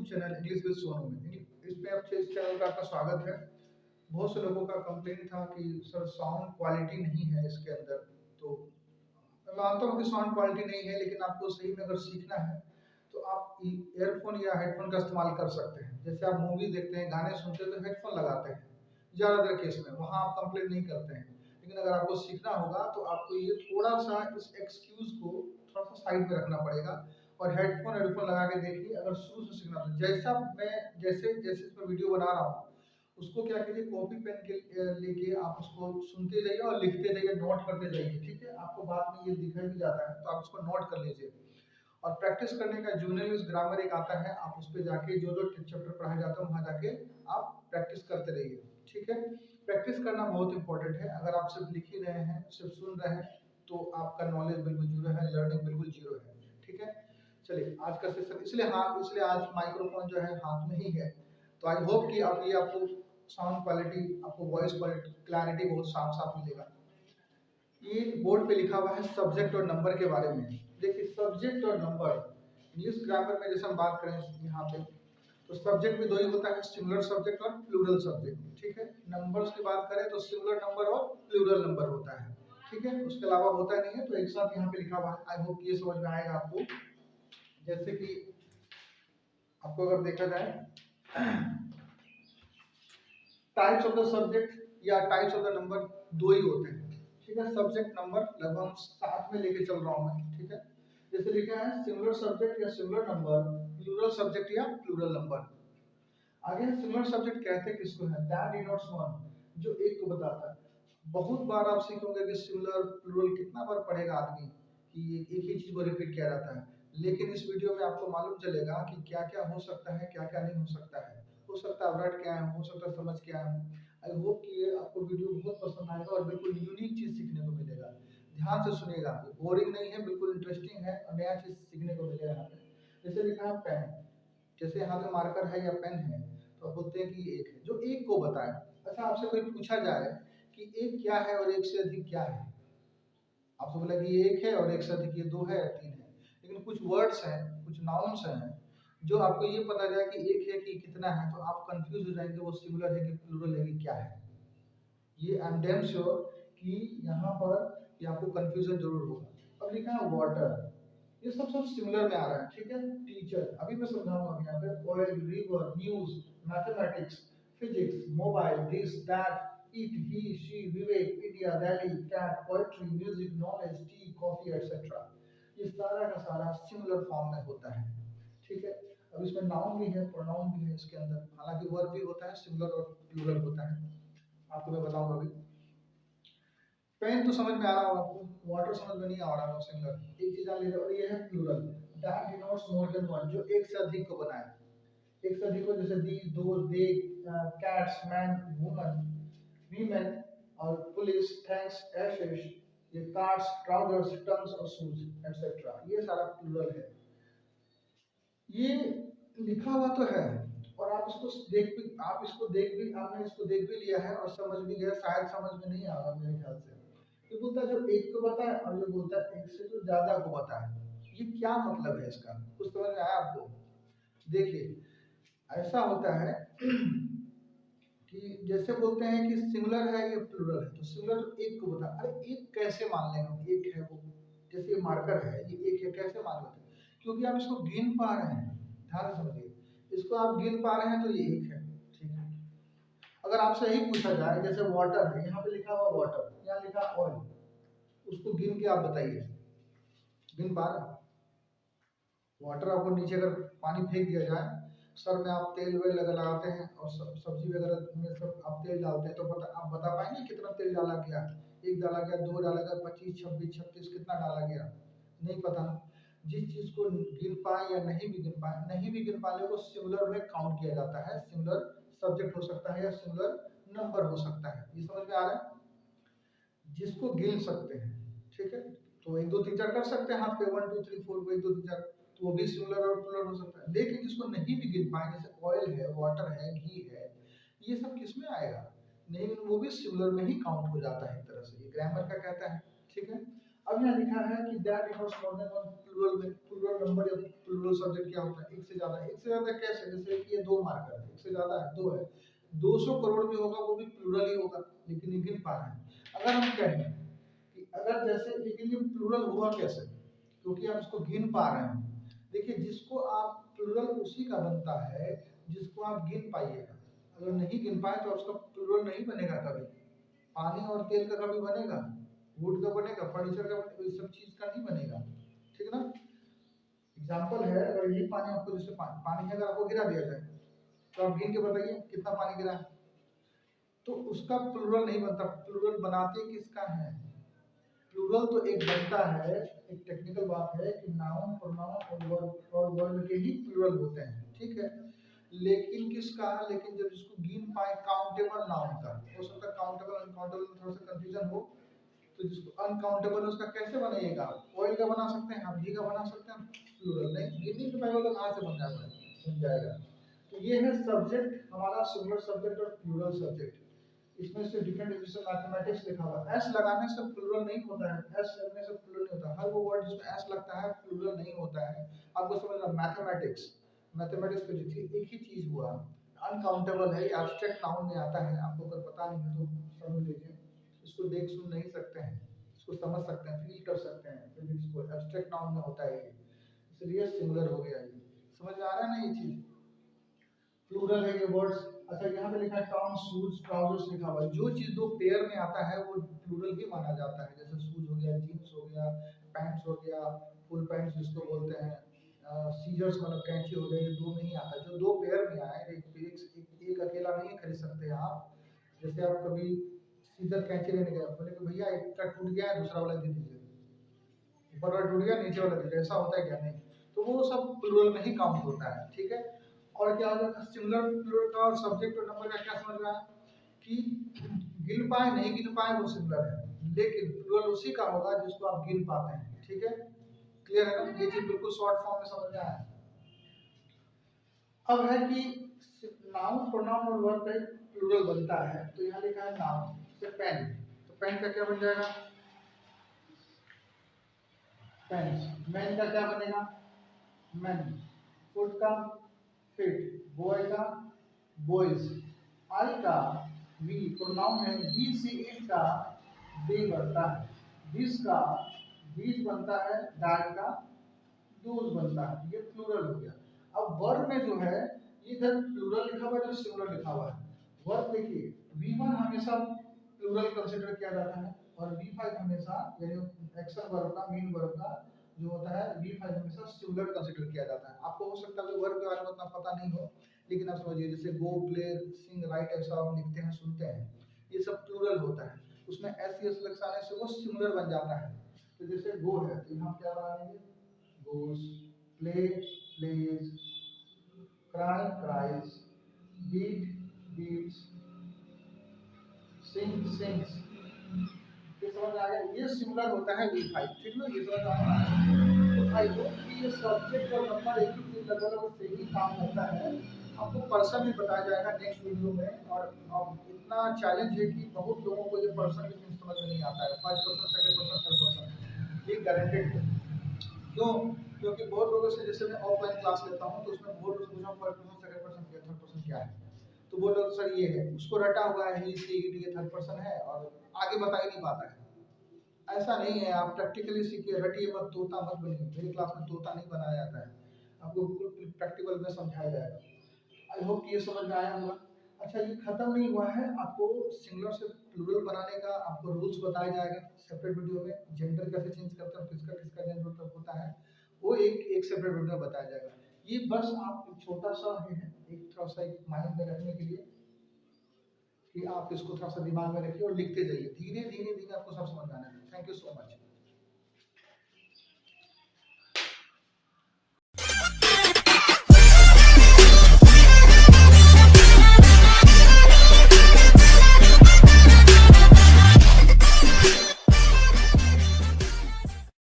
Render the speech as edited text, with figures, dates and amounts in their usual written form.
YouTube channel English with Sonu में। इसमें आपके इस चैनल का आपका स्वागत है। बहुत से लोगों का कंप्लेंट था कि सर साउंड क्वालिटी नहीं है इसके अंदर। तो मैं मानता हूँ कि साउंड क्वालिटी नहीं है, लेकिन आपको सही में अगर सीखना है तो आप ईयरफोन या हेडफोन का इस्तेमाल कर सकते हैं। जैसे आप मूवी देखते हैं, गाने सुनते हैं तो हेडफोन लगाते हैं ज़्यादातर केस में, वहाँ आप कंप्लेंट नहीं करते हैं। लेकिन अगर आपको सीखना होगा तो आपको ये थोड़ा सा इस एक्सक्यूज को थोड़ा सा साइड में रखना पड़ेगा और हेडफोन लगा के देखिए। अगर शुरू से सीखना तो जैसा मैं जैसे जैसे इसमें वीडियो बना रहा हूँ उसको क्या कीजिए, कॉपी पेन के लेके आप उसको सुनते जाइए और लिखते जाइए, नोट करते जाइए। ठीक है, आपको बाद में ये दिखाई भी जाता है तो आप उसको नोट कर लीजिए। और प्रैक्टिस करने का जूनियर इंग्लिश ग्रामर एक आता है, आप उस पर जाके जो जो चैप्टर पढ़ाया जाता है वहाँ जाके आप प्रैक्टिस करते रहिए। ठीक है, प्रैक्टिस करना बहुत इंपॉर्टेंट है। अगर आप सिर्फ लिख ही रहे हैं, सिर्फ सुन रहे हैं तो आपका नॉलेज बिल्कुल जीरो है, लर्निंग बिल्कुल जीरो है। ठीक है, चलिए आज का सेशन इसलिए आज माइक्रोफोन जो है हाथ में ही है। तो आई होप कि आप ये आपको साउंड क्वालिटी, आपको वॉइस क्लैरिटी बहुत साफ साफ मिलेगा। ये बोर्ड पे लिखा हुआ है सब्जेक्ट और नंबर के बारे में। देखिए सब्जेक्ट और नंबर इंग्लिश ग्रामर में जैसे हम बात करें यहाँ पे, तो सब्जेक्ट भी दो ही होता है, सिंगुलर सब्जेक्ट और प्लूरल सब्जेक्ट। ठीक है, नंबर्स की बात करें तो सिंगुलर नंबर और प्लूरल नंबर होता है। ठीक है, उसके अलावा होता नहीं है। तो एक साथ यहाँ पे लिखा हुआ है, आई होप ये समझ में आएगा आपको। जैसे कि आपको अगर देखा जाए टाइप्स ऑफ द सब्जेक्ट या टाइप्स ऑफ द नंबर दो ही होते हैं। ठीक है, सब्जेक्ट नंबर लगभग साथ में लेके चल रहा हूं मैं। ठीक है, जैसे लिखा है सिंगुलर सब्जेक्ट या सिंगुलर नंबर, प्लूरल सब्जेक्ट या प्लूरल नंबर। आगे सिंगुलर सब्जेक्ट कहते हैं किसको है, दैट डिनोट्स वन, जो एक को बताता है। बहुत बार आप सीखोगे कि सिंगुलर प्लूरल कितना बार पढ़ेगा आदमी कि एक ही चीज को रिपीट किया जाता है। लेकिन इस वीडियो में आपको मालूम चलेगा कि क्या क्या हो सकता है, क्या क्या नहीं हो सकता है। हो सकता है रट के आए हो सकता है समझ के आए हो। आई होप कि ये आपको वीडियो बहुत पसंद आएगा और बिल्कुल यूनिक चीज सीखने को मिलेगा। ध्यान से सुनिएगा, बोरिंग नहीं है, बिल्कुल इंटरेस्टिंग है और नया चीज सीखने को मिलेगा यहाँ पे। जैसे लिखा है पेन, जैसे यहाँ पे मार्कर है या पेन है तो आप बोलते हैं कि एक है, जो एक को बताए। अच्छा, आपसे कोई पूछा जाए कि एक क्या है और एक से अधिक क्या है, आपसे बोला कि ये एक है और एक से अधिक ये दो है या तीन है। लेकिन कुछ वर्ड्स हैं, कुछ नाउन्स हैं जो आपको ये पता जाए कि एक है कि कितना है तो आप कंफ्यूज हो जाएंगे, वो सिंगुलर है कि प्लूरल है कि क्या है। ये आई एम डैम श्योर कि यहाँ पर ये आपको कंफ्यूजन जरूर होगा। अब लिखा है वाटर, ये सब सिमिलर में आ रहा है। ठीक है, टीचर अभी मैं समझाऊंगा यहाँ पे, oil, river, news, mathematics, physics, mobile, this that, it, he, she, Vivek, India, Delhi, cat, poetry, music, knowledge, tea, coffee etcetera. ये सारा का सारा सिमिलर फॉर्म में होता है। ठीक है, अब इसमें नाउन भी है, प्रोनाउन भी है इसके अंदर, हालांकि वर्ब भी होता है, सिंगुलर और प्लूरल होता है। आपको मैं बताऊंगा अभी। पेन तो समझ में आ रहा होगा आपको, वाटर समझ में नहीं आ रहा होगा, सिंगुलर एक चीज आ लीजिए। और ये है plural, that denotes more than one, जो एक से अधिक को बनाए। एक से अधिक को जैसे दी, दो, दे, कैट्स, मैन, वुमन, वीमेन और पुलिस, थैंक्स, एशेस, ये कार्ड्स, ट्राउजर्स, टर्म्स और शूज एटसेट्रा, ये सारा प्लूरल है। ये लिखा हुआ तो है और आप इसको आपने इसको देख भी लिया है और समझ भी गया, शायद समझ में नहीं आ रहा मेरे ख्याल से। ये बोलता है जो एक को बताए और जो बोलता है एक से जो ज्यादा को बताए, ये क्या मतलब है इसका, कुछ समझ में आया आपको? देखिए ऐसा होता है कि जैसे बोलते हैं कि सिंगुलर है या प्लूरल है, तो सिंगुलर जो एक को बता, अरे एक कैसे मान लें हम, एक है वो, जैसे ये मार्कर है ये एक है, कैसे मान लेते हैं? क्योंकि आप इसको गिन पा रहे हैं। ध्यान से समझिए, इसको आप गिन पा रहे हैं तो ये एक है। ठीक है, अगर आपसे यही पूछा जाए जैसे वाटर है, यहाँ पे लिखा हुआ वाटर, यहाँ लिखा ऑयल, उसको गिन के आप बताइए, गिन पा रहे हैं? वाटर आपको नीचे अगर पानी फेंक दिया जाए, सर में आप तेल वेल अगर लगाते हैं और सब्जी वगैरह में सब आप तेल डालते हैं तो आप बता पाएंगे कितना तेल डाला गया? एक डाला गया, दो डाला गया, 25, 26, 36, कितना डाला गया? नहीं पता ना। जिस चीज को गिन पाए या नहीं भी गिन पाए, नहीं भी गिन पाने को सिंगुलर में काउंट किया जाता है। सिंगुलर सब्जेक्ट हो सकता है या सिंगुलर नंबर हो सकता है। ये समझ में आ रहा है? जिसको गिन सकते हैं। ठीक है, तो 1 2 3 4 कर सकते हैं हाथ पे, 1 2 3 4 को 1 2 3 4, तो वो भी सिंगुलर और प्लूरल हो सकता है। लेकिन जिसको नहीं भी गिन पाए, जैसे ऑयल है, वाटर है, घी है, ये सब किस में आएगा? नहीं, वो भी सिंगुलर में ही काउंट हो जाता है एक तरह से, ये ग्रामर का कहता है। ठीक है, अब यहाँ लिखा है कि that inverse more than one plural में प्लूरल नंबर या प्लूरल सब्जेक्ट क्या होता है, एक से ज्यादा कैसे, जैसे कि ये 2 मार्कर है, एक से ज्यादा है, 2 है, 200 करोड़ भी होगा वो भी प्लूरल ही होगा, लेकिन ये गिन पा रहे हैं। अगर हम कहें कि अगर जैसे, लेकिन ये प्लूरल हुआ कैसे, क्योंकि आप इसको गिन पा रहे हैं। देखिए जिसको आप प्लूरल उसी का बनता है जिसको आप गिन पाइएगा, अगर नहीं गिन पाए तो उसका प्लूरल नहीं बनेगा कभी। पानी और तेल का कभी बनेगा, वुड का बनेगा, फर्नीचर का बनेगा, इस सब चीज का नहीं बनेगा, ठीक है ना। एग्जांपल है, अगर यही पानी आपको, जैसे पानी है, अगर आपको गिरा दिया जाए तो आप गिन के बताइए कितना पानी गिरा है, तो उसका प्लूरल नहीं बनता। प्लूरल बनाते किसका है, प्लूरल तो एक बनता है, एक टेक्निकल बात है कि नाउन प्रोनाउन और वर्ब के ही प्लूरल होते हैं, ठीक है। लेकिन किसका, लेकिन जब इसको गिन पाए काउंटेबल नाउन का, हो सकता है काउंटेबल अनकाउंटेबल में थोड़ा सा कंफ्यूजन हो, तो जिसको अनकाउंटेबल उसका कैसे बनेगा, ऑयल का बना सकते हैं, हम घी का बना सकते हैं, प्लूरल नहीं, गिनने के पहले तो कहां से बन जाएगा। तो ये है सब्जेक्ट हमारा, सिंगुलर सब्जेक्ट और प्लूरल सब्जेक्ट। इसमें से डिफरेंट जैसे मैथमेटिक्स लिखा हुआ है, एस लगाने से प्लूरल नहीं होता है, एस लगने से प्लूरल नहीं होता, हर वो वर्ड जिसमें एस लगता है प्लूरल नहीं होता है। आपको समझना, मैथमेटिक्स, मैथमेटिक्स फिजिक्स एक ही चीज हुआ, अनकाउंटेबल है, एब्स्ट्रैक्ट नाउन में आता है, आपको अगर पता नहीं है तो समझ लीजिए, इसको देख सुन नहीं सकते हैं, इसको समझ सकते हैं, फील कर सकते हैं, फिजिक्स को एब्स्ट्रैक्ट नाउन में होता है ये, इसलिए सिंगुलर हो गया। ये समझ में आ रहा है ना ये चीज, प्लूरल है ये वर्ड्स। अच्छा यहाँ पे लिखा है टॉम शूज ट्राउजर्स लिखा हुआ है, जो चीज दो पेयर में आता है वो प्लूरल ही माना जाता है, जैसे शूज हो गया, जीन्स हो गया, पैंट्स हो गया, फुल पैंट्स जिसको बोलते हैं, सीजर्स मतलब कैंची हो गई, दो में ही आता है, जो दो पेयर में आए, एक अकेला नहीं खरीद सकते आप। जैसे आप कभी सीजर कैंची लेने गए, बोले कि भैया एक का टूट गया है, दूसरा वाला दे दीजिए, ऊपर वाला टूट गया, नीचे वाला दे दीजिए, ऐसा होता है क्या, नहीं, तो वो सब प्लूरल में ही काउंट होता है, ठीक है। और क्या होता है सिंगुलर प्लूरल का और सब्जेक्ट और नंबर का क्या समझ में आया कि गिन पाए नहीं गिन पाए वो सिंगुलर है, लेकिन प्लूरल उसी का होगा जिसको आप गिन पाते हैं, ठीक है। क्लियर है ना, ये चीज बिल्कुल शॉर्ट फॉर्म में समझ में आया। अब है कि नाउन प्रोनाउन और वर्ब का प्लूरल बनता है, तो यहाँ लिखा है नाउन से पेन, तो पेन का क्या बन जाएगा, पेन्स, मैन का क्या बनेगा, मैन, फुट का फिट, बॉय का बॉयज, आई का वी, प्रोनाउन है, ही से इट का दे बनता है, दिस का दीज बनता है, दैट का दोज बनता है, ये प्लूरल हो गया। अब वर्ब में जो है इधर प्लूरल लिखा हुआ है, इधर सिंगुलर लिखा हुआ है। वर्ब देखिए V1 हमेशा प्लूरल कंसीडर किया जाता है, और V5 हमेशा, यानी एक्शन वर्ब का, मेन वर्ब का जो होता है, V5 हमेशा सिंगुलर कंसीडर किया जाता है। आपको हो सकता है वर्ब के बारे में उतना पता नहीं हो, लेकिन आप समझिए जैसे गो, प्ले, सिंग, राइट, ऐसा आप लिखते हैं, सुनते हैं, ये सब प्लूरल होता है, उसमें एस एस लगाने से वो सिंगुलर बन जाता है। तो जैसे गो है तो हम क्या बना लेंगे, goes, play, plays, cry, cries, beat, beats, sing, sings। ये समझ आ गया, ये सिमिलर होता है V5, ठीक है, ये समझ आ गया। तो आई होप कि ये सब्जेक्ट और नंबर एक ही चीज लगभग सेम ही काम करता है। आपको पर्सन भी बताया जाएगा नेक्स्ट वीडियो में, और अब इतना चैलेंज है कि बहुत लोगों को ये पर्सन भी समझ में नहीं आता है, first person, second person, third person, ये गारंटेड है। क्यों, क्योंकि बहुत लोगों से, जैसे मैं ऑफलाइन क्लास लेता हूँ तो उसमें बहुत लोग से पूछा फर्स्ट पर्सन, सेकंड पर्सन क्या, थर्ड पर्सन क्या है, तो वो लोग सर ये है, उसको रटा हुआ है, ही सी इट, ये थर्ड पर्सन है, और आगे बता ही नहीं पाता है। ऐसा नहीं है, आप प्रैक्टिकली सीखिए, रटिए मत, तोता मत बनिए, मेरी क्लास में तोता नहीं बनाया जाता है, आपको बिल्कुल प्रैक्टिकल में समझाया जाएगा। आई होप कि ये समझ में आया होगा। अच्छा ये खत्म नहीं हुआ है, आपको सिंगुलर से प्लूरल बनाने का आपको रूल्स बताया जाएगा सेपरेट वीडियो में, जेंडर कैसे चेंज करते हैं, किसका किसका जेंडर होता है, वो एक सेपरेट वीडियो में बताया जाएगा। ये बस आप एक छोटा सा है, एक थोड़ा सा एक माइंड में रखने के लिए, कि आप इसको थोड़ा सा दिमाग में रखिए और लिखते जाइए, धीरे धीरे धीरे आपको सब समझ आना है। Thank you so much.